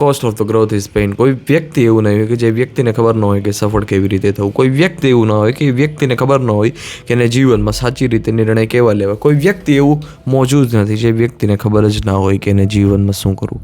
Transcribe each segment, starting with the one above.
Cost of the growth is pain. કોઈ વ્યક્તિ એવું નહીં હોય કે જે વ્યક્તિને ખબર ન હોય કે સફળ કેવી રીતે થવું. કોઈ વ્યક્તિ એવું ન હોય કે વ્યક્તિને ખબર ન હોય કે એને જીવનમાં સાચી રીતે નિર્ણય કેવા લેવા. કોઈ વ્યક્તિ એવું મોજૂદ નથી જે વ્યક્તિને ખબર જ ના હોય કે એને જીવનમાં શું કરવું.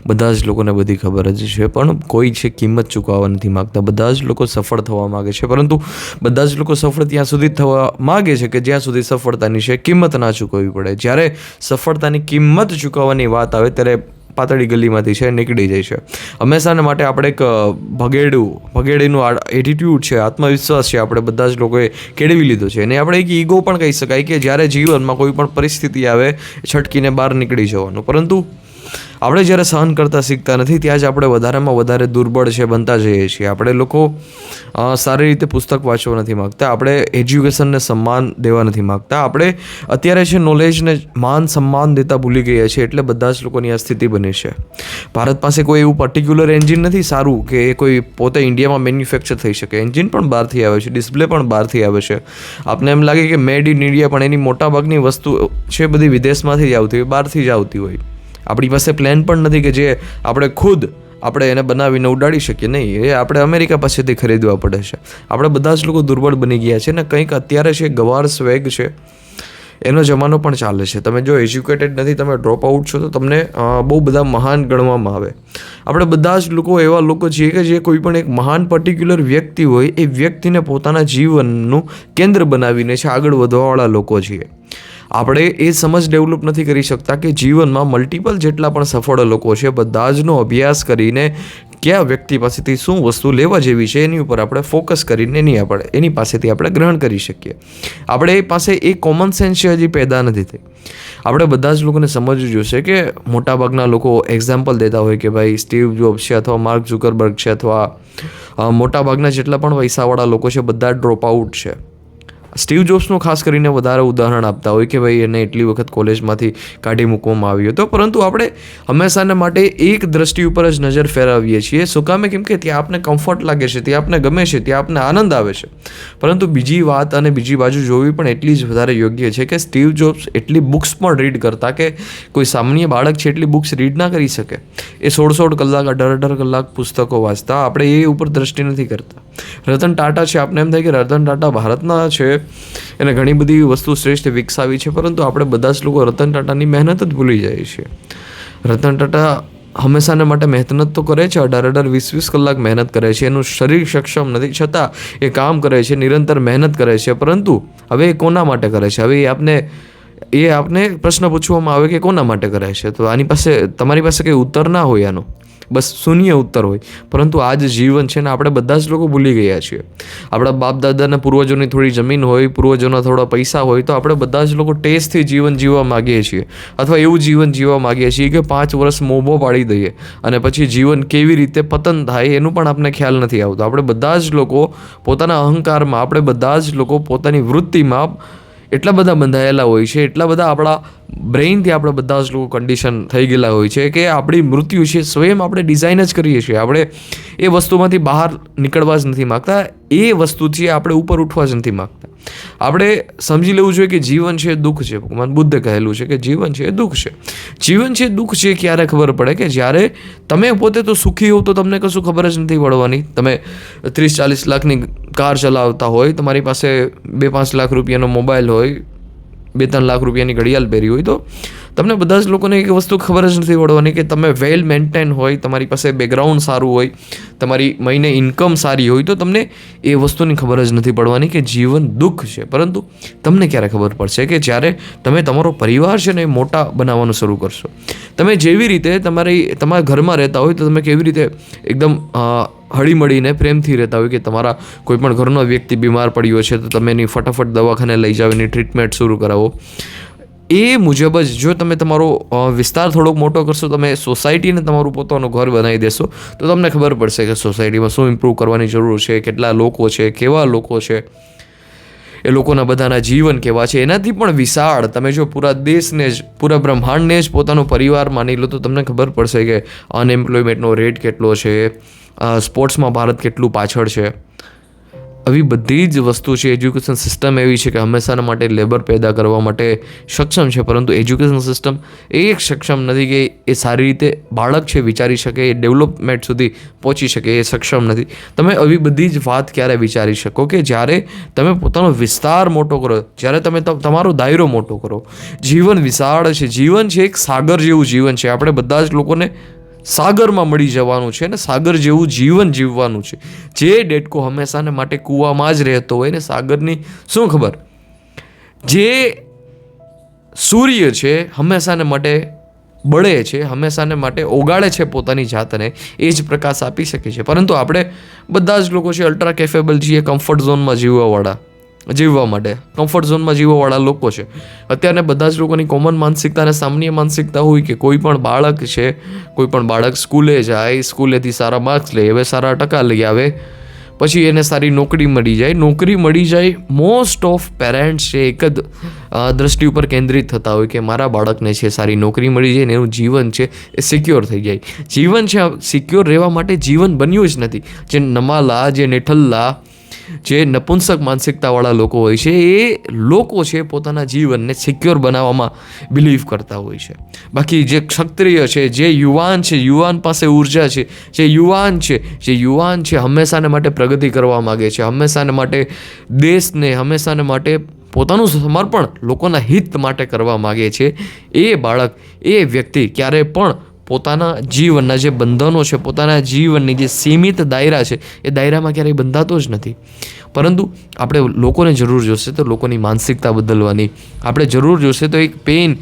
બધા જ લોકોને બધી ખબર જ છે, પણ કોઈ છે કિંમત ચૂકવવા નથી માગતા. બધા જ લોકો સફળ થવા માગે છે, પરંતુ બધા જ લોકો સફળ ત્યાં સુધી થવા માગે છે કે જ્યાં સુધી સફળતાની છે કિંમત ના ચૂકવવી પડે. જ્યારે સફળતાની કિંમત ચૂકવવાની વાત આવે ત્યારે પાતળી ગલીમાંથી છે નીકળી જાય છે. હંમેશાને માટે આપણે એક ભગેડીનું એટીટ્યૂડ છે, આત્મવિશ્વાસ છે, આપણે બધા જ લોકોએ કેળવી લીધો છે. અને આપણે એક ઈગો પણ કહી શકાય કે જ્યારે જીવનમાં કોઈ પણ પરિસ્થિતિ આવે છટકીને બહાર નીકળી જવાનું. પરંતુ આપણે જ્યારે સહન કરતાં શીખતા નથી ત્યાં જ આપણે વધારેમાં વધારે દુર્બળ છે બનતા જઈએ છીએ. આપણે લોકો સારી રીતે પુસ્તક વાંચવા નથી માગતા, આપણે એજ્યુકેશનને સન્માન દેવા નથી માગતા, આપણે અત્યારે છે નોલેજને માન સન્માન દેતા ભૂલી ગયા છીએ. એટલે બધા જ લોકોની આ સ્થિતિ બની છે. ભારત પાસે કોઈ એવું પર્ટિક્યુલર એન્જિન નથી સારું કે એ કોઈ પોતે ઇન્ડિયામાં મેન્યુફેક્ચર થઈ શકે. એન્જિન પણ બહારથી આવે છે, ડિસ્પ્લે પણ બહારથી આવે છે. આપને એમ લાગે કે મેડ ઇન ઇન્ડિયા, પણ એની મોટાભાગની વસ્તુ છે બધી વિદેશમાંથી જ આવતી હોય, બહારથી જ આવતી હોય. આપણી પાસે પ્લેન પણ નથી કે જે આપણે એને બનાવીને ઉડાડી શકીએ. નહીં, એ આપણે અમેરિકા પાસેથી ખરીદવા પડે છે. આપણે બધા જ લોકો દુર્બળ બની ગયા છે ને કંઈક અત્યારે છે ગવાર સ્વેગ છે એનો જમાનો પણ ચાલે છે. તમે જો એજ્યુકેટેડ નથી, તમે ડ્રોપ આઉટ છો, તો તમને બહુ બધા મહાન ગણવામાં આવે. આપણે બધા જ લોકો એવા લોકો છીએ કે જે કોઈ પણ એક મહાન પર્ટિક્યુલર વ્યક્તિ હોય એ વ્યક્તિને પોતાના જીવનનું કેન્દ્ર બનાવીને છે આગળ વધવાવાળા લોકો છીએ. આપણે એ સમજ ડેવલપ નથી કરી શકતા કે જીવનમાં મલ્ટિપલ જેટલા પણ સફળ લોકો છે બધા જનો અભ્યાસ કરીને કયા વ્યક્તિ પાસેથી શું વસ્તુ લેવા જેવી છે એની ઉપર આપણે ફોકસ કરીને એની પાસેથી આપણે ગ્રહણ કરી શકીએ. આપણે એ પાસે એ કોમન સેન્સ છે હજી પેદા નથી થઈ. આપણે બધા જ લોકોને સમજવું જોઈશે કે મોટાભાગના લોકો એક્ઝામ્પલ દેતા હોય કે ભાઈ સ્ટીવ જોબ્સ છે અથવા માર્ક ઝુકરબર્ગ છે અથવા મોટાભાગના જેટલા પણ પૈસાવાળા લોકો છે બધા ડ્રોપ આઉટ છે. સ્ટીવ જોબ્સનું ખાસ કરીને વધારે ઉદાહરણ આપતા હોય કે ભાઈ એને એટલી વખત કોલેજમાંથી કાઢી મૂકવામાં આવ્યો હતો. પરંતુ આપણે હંમેશાને માટે એક દ્રષ્ટિ ઉપર જ નજર ફેરવીએ છીએ. શું કામે? કેમ કે ત્યાં આપને કમ્ફર્ટ લાગે છે, ત્યાં આપને ગમે છે, ત્યાં આપને આનંદ આવે છે. પરંતુ બીજી વાત અને બીજી બાજુ જોવી પણ એટલી જ વધારે યોગ્ય છે કે સ્ટીવ જોબ્સ એટલી બુક્સ પણ રીડ કરતા કે કોઈ સામાન્ય બાળક છે એટલી બુક્સ રીડ ના કરી શકે. એ 16 કલાક 18 કલાક પુસ્તકો વાંચતા. આપણે એ ઉપર દ્રષ્ટિ નથી કરતા. રતન ટાટા છે, આપણે એમ થાય કે રતન ટાટા ભારતના છે, એને ઘણી બધી વસ્તુ શ્રેષ્ઠ વિકસાવી છે, પરંતુ આપણે બધા જ લોકો રતન ટાટાની મહેનત જ ભૂલી જાય છીએ. રતન ટાટા હંમેશાને માટે મહેનત તો કરે છે, 18-20 કલાક મહેનત કરે છે. એનું શરીર સક્ષમ નથી છતાં એ કામ કરે છે, નિરંતર મહેનત કરે છે. પરંતુ હવે એ કોના માટે કરે છે? હવે આપને પ્રશ્ન પૂછવામાં આવે કે કોના માટે કરે છે, તો તમારી પાસે કંઈ ઉત્તર ના હોય આનો, બસ શૂન્ય ઉત્તર હોય. પરંતુ આ જ જીવન છે ને આપણે બધા જ લોકો ભૂલી ગયા છીએ. આપણા બાપ દાદાના પૂર્વજોની થોડી જમીન હોય, પૂર્વજોના થોડા પૈસા હોય, તો આપણે બધા જ લોકો ટેસ્ટથી જીવન જીવવા માગીએ છીએ. અથવા એવું જીવન જીવવા માગીએ છીએ કે 5 વર્ષ મોભો પાડી દઈએ અને પછી જીવન કેવી રીતે પતન થાય એનું પણ આપણને ખ્યાલ નથી આવતો. આપણે બધા જ લોકો પોતાના અહંકારમાં, આપણે બધા જ લોકો પોતાની વૃત્તિમાં એટલા બધા બંધાયેલા હોય છે, એટલા બધા આપણા બ્રેઇનથી આપણે બધા જ લોકો કન્ડિશન થઈ ગયેલા હોય છે કે આપણી મૃત્યુ છે સ્વયં આપણે ડિઝાઇન જ કરીએ છીએ. આપણે એ વસ્તુમાંથી બહાર નીકળવા જ નથી માગતા. એ વસ્તુથી આપણે ઉપર ઉઠવા જ નથી માગતા. આપણે સમજી લેવું જોઈએ કે જીવન છે દુઃખ છે. ભગવાન બુદ્ધે કહેલું છે કે જીવન છે દુઃખ છે. જીવન છે દુઃખ છે ક્યારે ખબર પડે કે જ્યારે તમે પોતે તો સુખી હો તો તમને કશું ખબર જ નથી પડવાની. તમે 30-40 લાખની કાર ચલાવતા હોય, તમારી પાસે 2-5 લાખ રૂપિયાનો મોબાઈલ હોય, 2-3 લાખ રૂપિયાની ઘડિયાળ પહેરી હોય, તો તમને બધા જ લોકોને એક વસ્તુ ખબર જ નથી પડવાની કે તમે વેલ મેન્ટેન હોય, તમારી પાસે બેકગ્રાઉન્ડ સારું હોય, તમારી મહિને ઇન્કમ સારી હોય, તો તમને એ વસ્તુની ખબર જ નથી પડવાની કે જીવન દુઃખ છે. પરંતુ તમને ક્યારે ખબર પડશે કે જ્યારે તમે તમારો પરિવાર છે ને એ મોટા બનાવવાનું શરૂ કરશો. તમે જેવી રીતે તમારા ઘરમાં રહેતા હોય તો તમે કેવી રીતે એકદમ હળીમળીને પ્રેમથી રહેતા હોય કે તમારા કોઈ પણ ઘરનો વ્યક્તિ બીમાર પડ્યો છે તો તમે એની ફટાફટ દવાખાને લઈ જાઓ, એની ટ્રીટમેન્ટ શરૂ કરાવો. એ મુજબ જ જો તમે તમારો વિસ્તાર થોડોક મોટો કરશો, તમે સોસાયટીને તમારું પોતાનું ઘર બનાવી દેશો, તો તમને ખબર પડશે કે સોસાયટીમાં શું ઇમ્પ્રૂવ કરવાની જરૂર છે, કેટલા લોકો છે, કેવા લોકો છે, એ લોકોના બધાના જીવન કેવા છે. એનાથી પણ વિશાળ તમે જો પૂરા દેશને જ, પૂરા બ્રહ્માંડને જ પોતાનો પરિવાર માની લો તો તમને ખબર પડશે કે અનએમ્પ્લોયમેન્ટનો રેટ કેટલો છે, સ્પોર્ટ્સમાં ભારત કેટલું પાછળ છે. આવી બધી જ વસ્તુ છે. એજ્યુકેશન સિસ્ટમ એવી છે કે હંમેશાના માટે લેબર પેદા કરવા માટે સક્ષમ છે, પરંતુ એજ્યુકેશન સિસ્ટમ એ એક સક્ષમ નથી કે એ સારી રીતે બાળક છે વિચારી શકે, એ ડેવલપમેન્ટ સુધી પહોંચી શકે, એ સક્ષમ નથી. તમે આવી બધી જ વાત ક્યારે વિચારી શકો કે જ્યારે તમે પોતાનો વિસ્તાર મોટો કરો, જ્યારે તમે તમારો દાયરો મોટો કરો. જીવન વિશાળ છે, જીવન છે એક સાગર જેવું જીવન છે. આપણે બધા જ લોકોને સાગરમાં મળી જવાનું છે ને સાગર જેવું જીવન જીવવાનું છે. જે ડેટકો હંમેશાને માટે કૂવામાં જ રહેતો હોય ને, સાગરની શું ખબર, જે સૂર્ય છે હંમેશાને માટે બળે છે, હંમેશાને માટે ઓગાળે છે પોતાની જાતને, એ જ પ્રકાશ આપી શકે છે. પરંતુ આપણે બધા જ લોકો છે અલ્ટ્રા કેફેબલ છીએ, કમ્ફર્ટ ઝોનમાં જીવવા માટે કમ્ફર્ટ ઝોનમાં જીવવાવાળા લોકો છે. અત્યારે બધા જ લોકોની કોમન માનસિકતા અને સામાન્ય માનસિકતા હોય કે કોઈ પણ બાળક છે, કોઈ પણ બાળક સ્કૂલે જાય, સ્કૂલેથી સારા માર્ક્સ લે, હવે સારા ટકા લઈ આવે, પછી એને સારી નોકરી મળી જાય. મોસ્ટ ઓફ પેરેન્ટ્સ છે એક જ દ્રષ્ટિ ઉપર કેન્દ્રિત થતા હોય કે મારા બાળકને છે સારી નોકરી મળી જાય ને એનું જીવન છે એ સિક્યોર થઈ જાય. જીવન છે સિક્યોર રહેવા માટે જીવન બન્યું જ નથી. જે નમાલા, જે નેઠલ્લા, જે નપુંસક માનસિકતાવાળા લોકો હોય છે, એ લોકો છે પોતાના જીવનને સિક્યોર બનાવવામાં બિલીવ કરતા હોય છે. બાકી જે ક્ષત્રિય છે, જે યુવાન છે, યુવાન પાસે ઉર્જા છે, જે યુવાન છે હંમેશાને માટે પ્રગતિ કરવા માગે છે, હંમેશાને માટે દેશને, હંમેશાને માટે પોતાનું સમર્પણ લોકોના હિત માટે કરવા માગે છે. એ બાળક, એ વ્યક્તિ ક્યારે પણ પોતાના જીવનના જે બંધનો છે, પોતાના જીવનની જે સીમિત દાયરા છે, એ દાયરામાં ક્યારેય બંધાતો જ નથી. પરંતુ આપણે લોકોને જરૂર જોશે તો લોકોની માનસિકતા બદલવાની, આપણે જરૂર જોશે તો એક પેઇન,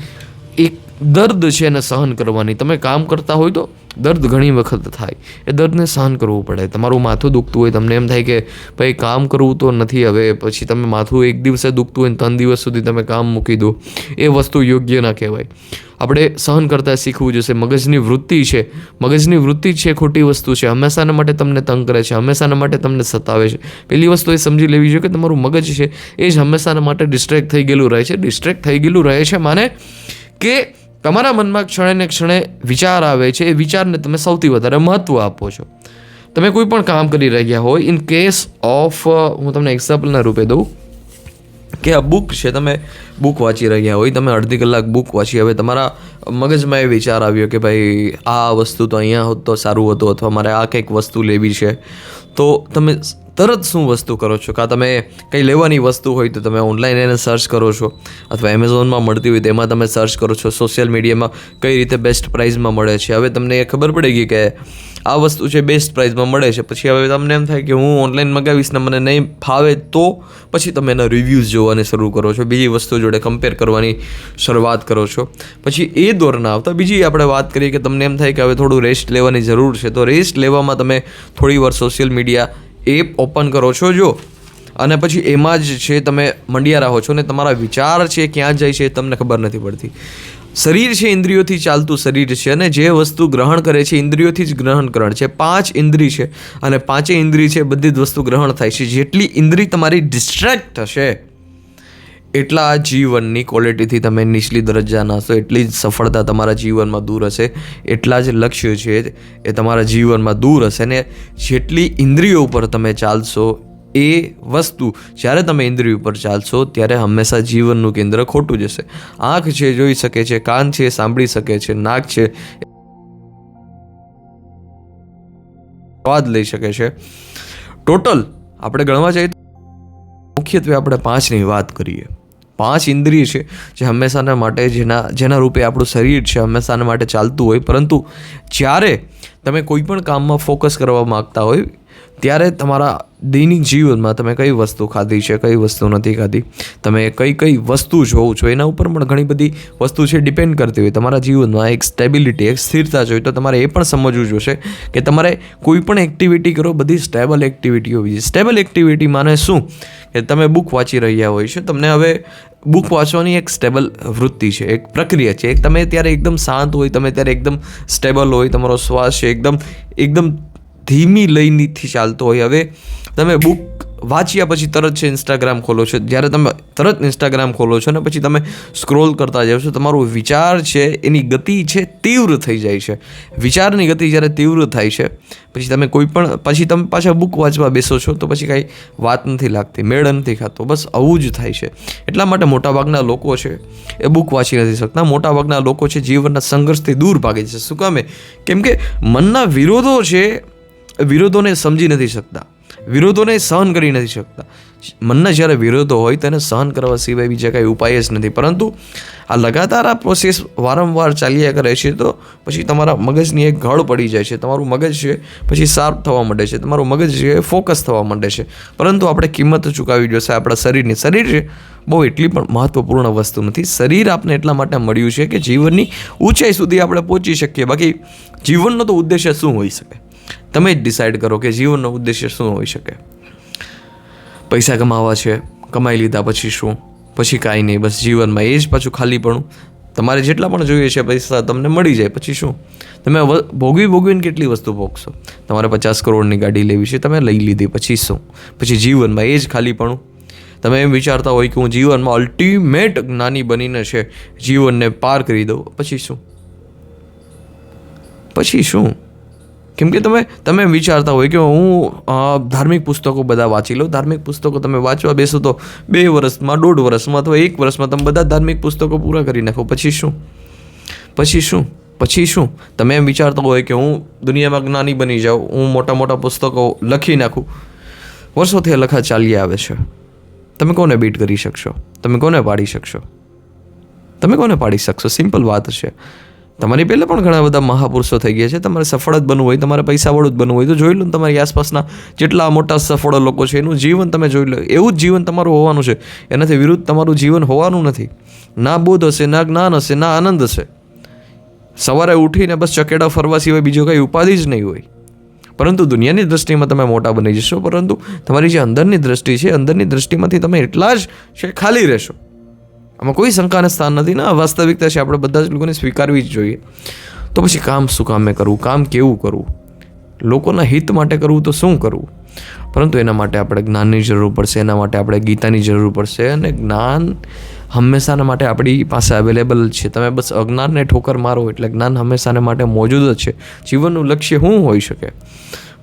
એક દર્દ છે એને સહન કરવાની. તમે કામ કરતા હોય તો દર્દ ઘણી વખત થાય, એ દર્દને સહન કરવું પડે. તમારું માથું દુખતું હોય, તમને એમ થાય કે ભાઈ કામ કરવું તો નથી હવે, પછી તમે માથું એક દિવસે દુખતું હોય ને 3 દિવસ સુધી તમે કામ મૂકી દો, એ વસ્તુ યોગ્ય ના કહેવાય. આપણે સહન કરતાં શીખવું જોઈશે. મગજની વૃત્તિ છે ખોટી વસ્તુ છે, હંમેશાને માટે તમને તંગ કરે છે, હંમેશાને માટે તમને સતાવે છે. પહેલી વસ્તુ એ સમજી લેવી જોઈએ કે તમારું મગજ છે એ જ હંમેશાને માટે ડિસ્ટ્રેક્ટ થઈ ગયેલું રહે છે. માને કે તમારા મનમાં ક્ષણે ને ક્ષણે વિચાર આવે છે, એ વિચારને તમે સૌથી વધારે મહત્ત્વ આપો છો. તમે કોઈ પણ કામ કરી રહ્યા હોય, ઇન કેસ ઓફ હું તમને એક્ઝામ્પલના રૂપે દઉં કે આ બુક છે, તમે બુક વાંચી રહ્યા હોય, તમે અડધી કલાક બુક વાંચી, હવે તમારા મગજમાં એ વિચાર આવ્યો કે ભાઈ આ વસ્તુ તો અહીંયા હોત તો સારું હતું, અથવા મારે આ કંઈક વસ્તુ લેવી છે, તો તમે તરત શું વસ્તુ કરો છો? કાં તમે કંઈ લેવાની વસ્તુ હોય તો તમે ઓનલાઈન એને સર્ચ કરો છો, અથવા એમેઝોનમાં મળતી હોય તેમાં તમે સર્ચ કરો છો, સોશિયલ મીડિયામાં કઈ રીતે બેસ્ટ પ્રાઇઝમાં મળે છે. હવે તમને એ ખબર પડી ગઈ કે આ વસ્તુ છે બેસ્ટ પ્રાઇઝમાં મળે છે, પછી હવે તમને એમ થાય કે હું ઓનલાઈન મગાવીશ ને મને નહીં ફાવે તો પછી તમે એના રિવ્યૂઝ જોવાને શરૂ કરો છો, બીજી વસ્તુ જોડે કમ્પેર કરવાની શરૂઆત કરો છો. પછી એ દોરના આવતા બીજી આપણે વાત કરીએ કે તમને એમ થાય કે હવે થોડું રેસ્ટ લેવાની જરૂર છે, તો રેસ્ટ લેવામાં તમે થોડી વાર સોશિયલ મીડિયા એપ ઓપન કરો છો જો, અને પછી એમાં જ છે તમે મંડ્યા રહો છો ને તમારા વિચાર છે ક્યાં જાય છે તમને ખબર નથી પડતી. શરીર છે ઇન્દ્રિયોથી ચાલતું શરીર છે, અને જે વસ્તુ ગ્રહણ કરે છે ઇન્દ્રિયોથી જ ગ્રહણ છે. 5 ઇન્દ્રિય છે અને 5 ઇન્દ્રિય છે બધી જ વસ્તુ ગ્રહણ થાય છે. જેટલી ઇન્દ્રિય તમારી ડિસ્ટ્રેક્ટ થશે એટલા જીવનની ક્વોલિટીથી તમે નીચલી દરજ્જાના હશો, એટલી જ સફળતા તમારા જીવનમાં દૂર હશે, એટલા જ લક્ષ્ય છે એ તમારા જીવનમાં દૂર હશે. ને જેટલી ઇન્દ્રિયો ઉપર તમે ચાલશો, એ વસ્તુ જ્યારે તમે ઇન્દ્રિય ઉપર ચાલશો ત્યારે હંમેશા જીવનનું કેન્દ્ર ખોટું જશે. આંખ છે જોઈ શકે છે, કાન છે સાંભળી શકે છે, નાક છે સ્વાદ લઈ શકે છે. ટોટલ આપણે ગણવા જઈએ મુખ્યત્વે આપણે 5ની વાત કરીએ. 5 ઇન્દ્રિય છે જે હંમેશાના માટે જેના રૂપે આપણું શરીર છે હંમેશાના માટે ચાલતું હોય, પરંતુ જ્યારે તમે કોઈ પણ કામમાં ફોકસ કરવા માગતા હોય ત્યારે તમારા દૈનિક જીવનમાં તમે કઈ વસ્તુ ખાધી છે, કઈ વસ્તુ નથી ખાધી, તમે કઈ વસ્તુ જોવો છો, એના ઉપર પણ ઘણી બધી વસ્તુ છે ડિપેન્ડ કરતી હોય. તમારા જીવનમાં એક સ્ટેબિલિટી, એક સ્થિરતા જોઈએ તો તમારે એ પણ સમજવું જોશે કે તમારે કોઈ પણ એક્ટિવિટી કરો, બધી સ્ટેબલ એક્ટિવિટી હોવી જોઈએ. સ્ટેબલ એક્ટિવિટી માને શું કે તમે બુક વાંચી રહ્યા હોય છે, તમને હવે બુક વાંચવાની એક સ્ટેબલ વૃત્તિ છે, એક પ્રક્રિયા છે. તમે ત્યારે એકદમ શાંત હોય, તમે ત્યારે એકદમ સ્ટેબલ હોય, તમારો શ્વાસ છે એકદમ ધીમી લયથી ચાલતો હોય. હવે તમે બુક વાંચ્યા પછી તરત છે ઇન્સ્ટાગ્રામ ખોલો છો, જ્યારે તમે તરત ઇન્સ્ટાગ્રામ ખોલો છો ને પછી તમે સ્ક્રોલ કરતા જાઓ છો, તમારો વિચાર છે એની ગતિ છે તીવ્ર થઈ જાય છે. વિચારની ગતિ જ્યારે તીવ્ર થાય છે પછી તમે પછી તમે પાછા બુક વાંચવા બેસો છો તો પછી કાંઈ વાત નથી લાગતી, મેળ નથી ખાતો. બસ આવું જ થાય છે. એટલા માટે મોટાભાગના લોકો છે એ બુક વાંચી નથી શકતા. મોટાભાગના લોકો છે જીવનના સંઘર્ષથી દૂર ભાગે છે. શું કામે? કેમ કે મનના વિરોધો છે, વિરોધોને સમજી નથી શકતા, વિરોધોને સહન કરી નથી શકતા. મનના જ્યારે વિરોધો હોય તેને સહન કરવા સિવાય બીજા કાંઈ ઉપાય જ નથી. પરંતુ આ લગાતાર આ પ્રોસેસ વારંવાર ચાલ્યા કરે છે તો પછી તમારા મગજની એક ઘડ પડી જાય છે. તમારું મગજ છે પછી શાર્પ થવા માંડે છે, તમારું મગજ છે ફોકસ થવા માંડે છે. પરંતુ આપણે કિંમત ચૂકવવી જોઈશે આપણા શરીરની. શરીર છે બહુ એટલી પણ મહત્વપૂર્ણ વસ્તુ નથી. શરીર આપણે એટલા માટે મળ્યું છે કે જીવનની ઊંચાઈ સુધી આપણે પહોંચી શકીએ. બાકી જીવનનો તો ઉદ્દેશ્ય શું હોઈ શકે? તમે જ ડિસાઇડ કરો કે જીવનનો ઉદ્દેશ્ય શું હોઈ શકે. પૈસા કમાવા છે, કમાઈ લીધા પછી શું? પછી કાંઈ નહીં, બસ જીવનમાં એ જ પાછું ખાલીપણું. તમારે જેટલા પણ જોઈએ છે પૈસા તમને મળી જાય પછી શું? તમે ભોગવીને કેટલી વસ્તુ ભોગશો? તમારે 50 કરોડની ગાડી લેવી છે, તમે લઈ લીધી, પછી શું? પછી જીવનમાં એ જ ખાલીપણું. તમે એમ વિચારતા હોય કે હું જીવનમાં અલ્ટિમેટ જ્ઞાની બનીને છે જીવનને પાર કરી દઉં, પછી શું? પછી શું? કેમ કે તમે એમ વિચારતા હોય કે હું ધાર્મિક પુસ્તકો બધા વાંચી લઉં. ધાર્મિક પુસ્તકો તમે વાંચવા બેસો તો 2 વર્ષમાં, 1.5 વર્ષમાં અથવા 1 વર્ષમાં તમે બધા ધાર્મિક પુસ્તકો પૂરા કરી નાખો. પછી શું? પછી શું? પછી શું? તમે એમ વિચારતા હોય કે હું દુનિયામાં જ્ઞાની બની જાઉં, હું મોટા મોટા પુસ્તકો લખી નાખું. વર્ષોથી લખા ચાલી આવે છે. તમે કોને બીટ કરી શકશો? તમે કોને પાડી શકશો? તમે કોને પાડી શકશો? સિમ્પલ વાત છે. તમારી પહેલાં પણ ઘણા બધા મહાપુરુષો થઈ ગયા છે. તમારે સફળ જ બનવું હોય, તમારે પૈસાવાળું જ બનવું હોય તો જોઈ લો તમારી આસપાસના જેટલા મોટા સફળ લોકો છે એનું જીવન તમે જોઈ લો. એવું જ જીવન તમારું હોવાનું છે, એનાથી વિરુદ્ધ તમારું જીવન હોવાનું નથી. ના બોધ હશે, ના જ્ઞાન હશે, ના આનંદ હશે. સવારે ઉઠીને બસ ચકેડા ફરવા સિવાય બીજો કંઈ ઉપાધિ જ નહીં હોય. પરંતુ દુનિયાની દ્રષ્ટિમાં તમે મોટા બની જશો, પરંતુ તમારી જે અંદરની દ્રષ્ટિ છે, અંદરની દ્રષ્ટિમાંથી તમે એટલા જ છે ખાલી રહેશો. આમાં કોઈ શંકાને સ્થાન નથી ને. આ વાસ્તવિકતા છે, આપણે બધા જ લોકોને સ્વીકારવી જ જોઈએ. તો પછી કામ શું કામે કરવું? કામ કેવું કરવું? લોકોના હિત માટે કરવું તો શું કરવું? પરંતુ એના માટે આપણે જ્ઞાનની જરૂર પડશે, એના માટે આપણે ગીતાની જરૂર પડશે. અને જ્ઞાન હંમેશાના માટે આપણી પાસે અવેલેબલ છે. તમે બસ અજ્ઞાનને ઠોકર મારો એટલે જ્ઞાન હંમેશાને માટે મોજૂદ જ છે. જીવનનું લક્ષ્ય શું હોઈ શકે?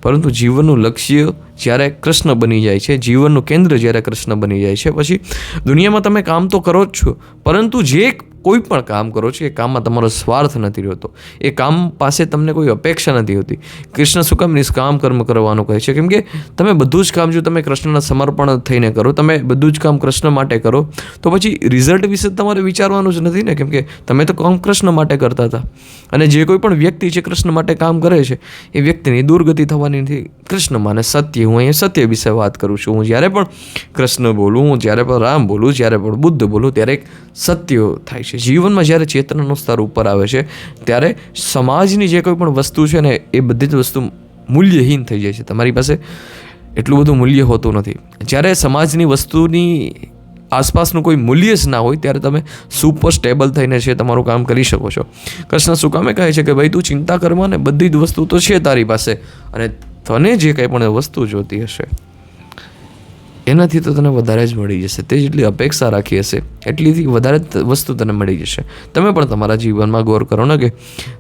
પરંતુ જીવનનું લક્ષ્ય જ્યારે કૃષ્ણ બની જાય છે, જીવનનું કેન્દ્ર જ્યારે કૃષ્ણ બની જાય છે, પછી દુનિયામાં તમે કામ તો કરો જ છો, પરંતુ જે કોઈ પણ કામ કરો છો એ કામમાં તમારો સ્વાર્થ નથી રહેતો. એ કામ પાસે તમને કોઈ અપેક્ષા નથી હોતી. કૃષ્ણ શું કામ નિષ્કામ કર્મ કરવાનું કહે છે? કેમ કે તમે બધું જ કામ જો તમે કૃષ્ણના સમર્પણ થઈને કરો, તમે બધું જ કામ કૃષ્ણ માટે કરો તો પછી રિઝલ્ટ વિશે તમારે વિચારવાનું જ નથી ને. કેમ કે તમે તો કામ કૃષ્ણ માટે કરતા હતા. અને જે કોઈ પણ વ્યક્તિ છે કૃષ્ણ માટે કામ કરે છે એ વ્યક્તિની દુર્ગતિ થવાની નથી. કૃષ્ણ માને સત્ય. હું અહીંયા સત્ય વિશે વાત કરું છું. હું જ્યારે પણ કૃષ્ણ બોલું, હું જ્યારે પણ રામ બોલું, જ્યારે પણ બુદ્ધ બોલું ત્યારે એક સત્ય થાય છે. જીવનમાં જ્યારે ચેતનાનો સ્તર ઉપર આવે છે ત્યારે સમાજની જે કોઈ પણ વસ્તુ છે ને એ બધી જ વસ્તુ મૂલ્યહીન થઈ જાય છે. તમારી પાસે એટલું બધું મૂલ્ય હોતું નથી. જ્યારે સમાજની વસ્તુની આસપાસનું કોઈ મૂલ્ય જ ના હોય ત્યારે તમે સુપર સ્ટેબલ થઈને છે તમારું કામ કરી શકો છો. કૃષ્ણ શું કામે કહે છે કે ભાઈ તું ચિંતા કરવા ને, બધી જ વસ્તુ તો છે તારી પાસે, અને તને જે કંઈ પણ વસ્તુ જોતી હશે એનાથી તો તને વધારે જ મળી જશે. તે જેટલી અપેક્ષા રાખી હશે એટલીથી વધારે વસ્તુ તને મળી જશે. તમે પણ તમારા જીવનમાં ગૌર કરો ને કે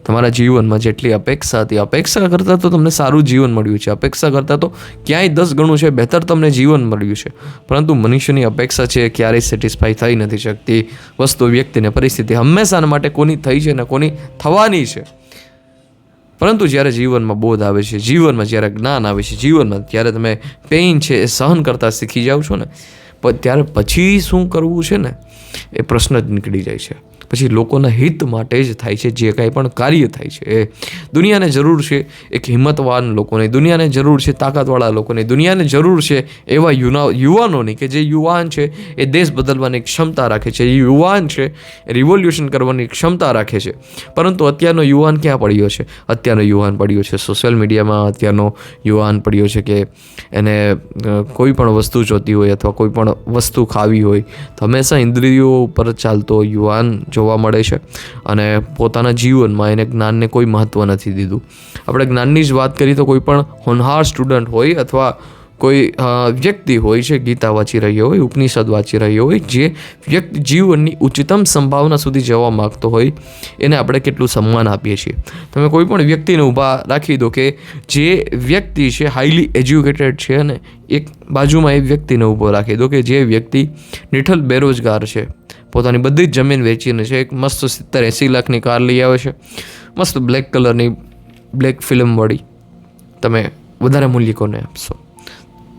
તમારા જીવનમાં જેટલી અપેક્ષા હતી, અપેક્ષા કરતાં તો તમને સારું જીવન મળ્યું છે. અપેક્ષા કરતાં તો ક્યાંય 10 ગણું છે બહેતર તમને જીવન મળ્યું છે. પરંતુ મનુષ્યની અપેક્ષા છે ક્યારેય સેટિસ્ફાઈ થઈ નથી શકતી. વસ્તુ, વ્યક્તિને, પરિસ્થિતિ હંમેશાના માટે કોની થઈ છે ને કોની થવાની છે. પરંતુ જ્યારે જીવનમાં બોધ આવે છે, જીવનમાં જ્યારે જ્ઞાન આવે છે, જીવનમાં જ્યારે તમે પેઇન છે એ સહન કરતાં શીખી જાઓ છો ને, ત્યારે પછી શું કરવું છે ને એ પ્રશ્ન જ નીકળી જાય છે. પછી લોકોના હિત માટે જ થાય છે જે કાંઈ પણ કાર્ય થાય છે. એ દુનિયાને જરૂર છે એક હિંમતવાન લોકોની, દુનિયાને જરૂર છે તાકાતવાળા લોકોની, દુનિયાને જરૂર છે એવા યુવાનોની કે જે યુવાન છે એ દેશ બદલવાની ક્ષમતા રાખે છે, એ યુવાન છે એ રિવોલ્યુશન કરવાની ક્ષમતા રાખે છે. પરંતુ અત્યારનો યુવાન ક્યાં પડ્યો છે? અત્યારનો યુવાન પડ્યો છે સોશિયલ મીડિયામાં. અત્યારનો યુવાન પડ્યો છે કે એને કોઈ પણ વસ્તુ જોતી હોય અથવા કોઈ પણ વસ્તુ ખાવી હોય તો હંમેશા ઇન્દ્રિયો ઉપર ચાલતો યુવાન જોવા મળે છે. અને પોતાના જીવનમાં એને જ્ઞાનને કોઈ મહત્ત્વ નથી દીધું. આપણે જ્ઞાનની જ વાત કરીએ તો કોઈ પણ હોનહાર સ્ટુડન્ટ હોય અથવા કોઈ વ્યક્તિ હોય છે, ગીતા વાંચી રહ્યો હોય, ઉપનિષદ વાંચી રહ્યો હોય, જે વ્યક્તિ જીવનની ઉચ્ચતમ સંભાવના સુધી જવા માગતો હોય, એને આપણે કેટલું સન્માન આપીએ છીએ. તમે કોઈ પણ વ્યક્તિને ઊભા રાખી દો કે જે વ્યક્તિ છે હાઈલી એજ્યુકેટેડ છે, અને એક બાજુમાં એ વ્યક્તિને ઊભો રાખી દો કે જે વ્યક્તિ નિઠલ બેરોજગાર છે, પોતાની બધી જ જમીન વેચીને છે, એક મસ્ત 70-80 લાખની કાર લઈ આવે છે, મસ્ત બ્લેક કલરની બ્લેક ફિલ્મવાળી. તમે વધારે મૂલ્ય કોને આપશો?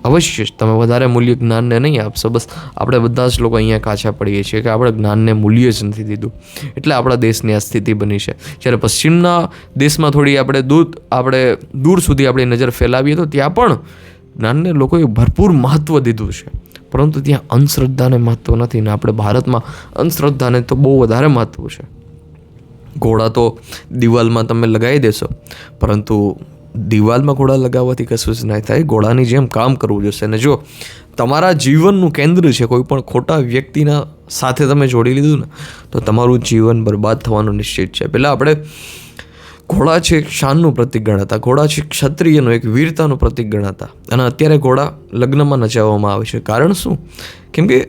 અવશ્ય જ તમે વધારે મૂલ્ય જ્ઞાનને નહીં આપશો. બસ આપણે બધા જ લોકો અહીંયા કાચા પડીએ છીએ કે આપણે જ્ઞાનને મૂલ્ય જ નથી દીધું, એટલે આપણા દેશની આ સ્થિતિ બની છે. જ્યારે પશ્ચિમના દેશમાં થોડી આપણે દૂર સુધી આપણી નજર ફેલાવીએ તો ત્યાં પણ જ્ઞાનને લોકોએ ભરપૂર મહત્ત્વ દીધું છે, પરંતુ ત્યાં અંધશ્રદ્ધાને મહત્ત્વ નથી. ને આપણે ભારતમાં અંધશ્રદ્ધાને તો બહુ વધારે મહત્ત્વ છે. ઘોડા તો દિવાલમાં તમે લગાવી દેશો, પરંતુ દિવાલમાં ઘોડા લગાવવાથી કશું જ નહીં થાય. ઘોડાની જેમ કામ કરવું જોશે. અને જો તમારા જીવનનું કેન્દ્ર છે કોઈ પણ ખોટા વ્યક્તિના સાથે તમે જોડી લીધું ને, તો તમારું જીવન બરબાદ થવાનું નિશ્ચિત છે. પહેલાં આપણે ઘોડા છે એક શાનનું પ્રતીક ગણાતા, ઘોડા છે ક્ષત્રિયનું એક વીરતાનું પ્રતીક ગણાતા, અને અત્યારે ઘોડા લગ્નમાં નચાવવામાં આવે છે. કારણ શું? કેમ કે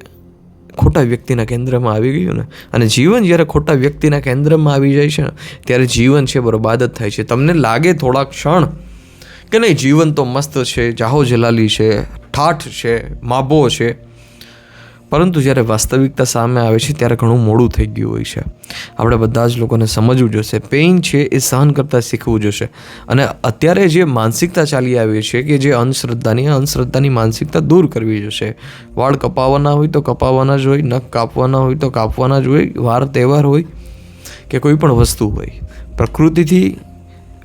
ખોટા વ્યક્તિના કેન્દ્રમાં આવી ગયું ને. અને જીવન જ્યારે ખોટા વ્યક્તિના કેન્દ્રમાં આવી જાય છે ને, ત્યારે જીવન છે બરબાદ જ થાય છે. તમને લાગે થોડા ક્ષણ કે નહીં જીવન તો મસ્ત છે, જાહો જલાલી છે, ઠાઠ છે, માબો છે, પરંતુ જ્યારે વાસ્તવિકતા સામે આવે છે ત્યારે ઘણું મોડું થઈ ગયું હોય છે. આપણે બધા જ લોકોને સમજવું જોશે, પેઇન છે એ સહન કરતાં શીખવું જોશે. અને અત્યારે જે માનસિકતા ચાલી આવી છે કે જે અંધશ્રદ્ધાની માનસિકતા દૂર કરવી જોશે. વાળ કપાવવાના હોય તો કપાવવાના જ હોય, નખ કાપવાના હોય તો કાપવાના જ હોય, વાર તહેવાર હોય કે કોઈ પણ વસ્તુ હોય. પ્રકૃતિથી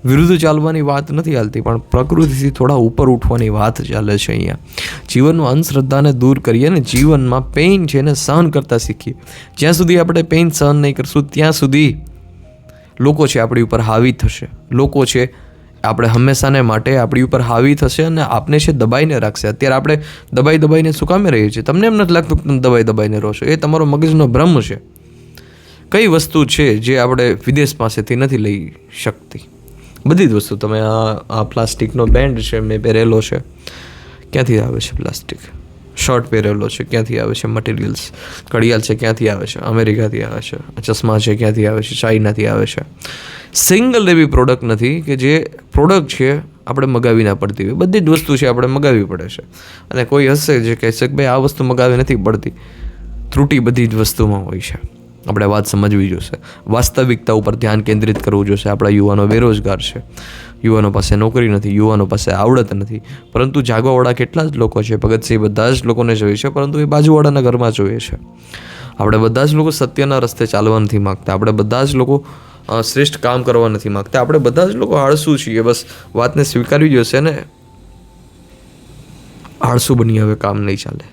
વિરુદ્ધ ચાલવાની વાત નથી ચાલતી, પણ પ્રકૃતિથી થોડા ઉપર ઉઠવાની વાત ચાલે છે અહીંયા. જીવનમાં અંધશ્રદ્ધાને દૂર કરીએ ને જીવનમાં પેઇન છે એને સહન કરતાં શીખીએ. જ્યાં સુધી આપણે પેઇન સહન નહીં કરશું ત્યાં સુધી લોકો છે આપણી ઉપર હાવી થશે. લોકો છે આપણે હંમેશાને માટે આપણી ઉપર હાવી થશે અને આપને છે દબાઈને રાખશે. અત્યારે આપણે દબાઈને શું કામે રહીએ છીએ? તમને એમ નથી લાગતું કે તમે દબાઈને રહો છો? એ તમારો મગજનો ભ્રમ છે. કઈ વસ્તુ છે જે આપણે વિદેશ પાસેથી નથી લઈ શકતી? બધી જ વસ્તુ. તમે આ પ્લાસ્ટિકનો બેન્ડ છે મેં પહેરેલો છે, ક્યાંથી આવે છે? પ્લાસ્ટિક. શર્ટ પહેરેલો છે, ક્યાંથી આવે છે? મટીરિયલ્સ. ઘડિયાળ છે, ક્યાંથી આવે છે? અમેરિકાથી આવે છે. ચશ્મા છે, ક્યાંથી આવે છે? ચાઇનાથી આવે છે. સિંગલ એવી પ્રોડક્ટ નથી કે જે પ્રોડક્ટ છે આપણે મગાવી ના પડતી હોય. બધી જ વસ્તુ છે આપણે મગાવવી પડે છે. અને કોઈ હશે જે કહેશે કે ભાઈ આ વસ્તુ મગાવી નથી પડતી. ત્રુટિ બધી જ વસ્તુમાં હોય છે. આપણે વાત સમજવી જોશે. વાસ્તવિકતા ઉપર ધ્યાન કેન્દ્રિત કરવું જોશે. આપણા યુવાનો બેરોજગાર છે, યુવાનો પાસે નોકરી નથી, યુવાનો પાસે આવડત નથી, પરંતુ જાગવાવાળા કેટલા જ લોકો છે. ભગતસિંહ બધા જ લોકોને જોઈએ છે, પરંતુ એ બાજુવાળાના ઘરમાં જોઈએ છે. આપણે બધા જ લોકો સત્યના રસ્તે ચાલવા નથી માગતા. આપણે બધા જ લોકો શ્રેષ્ઠ કામ કરવા નથી માગતા. આપણે બધા જ લોકો આળસુ છીએ. બસ વાતને સ્વીકારવી જોશે ને આળસુ બની હવે કામ નહીં ચાલે.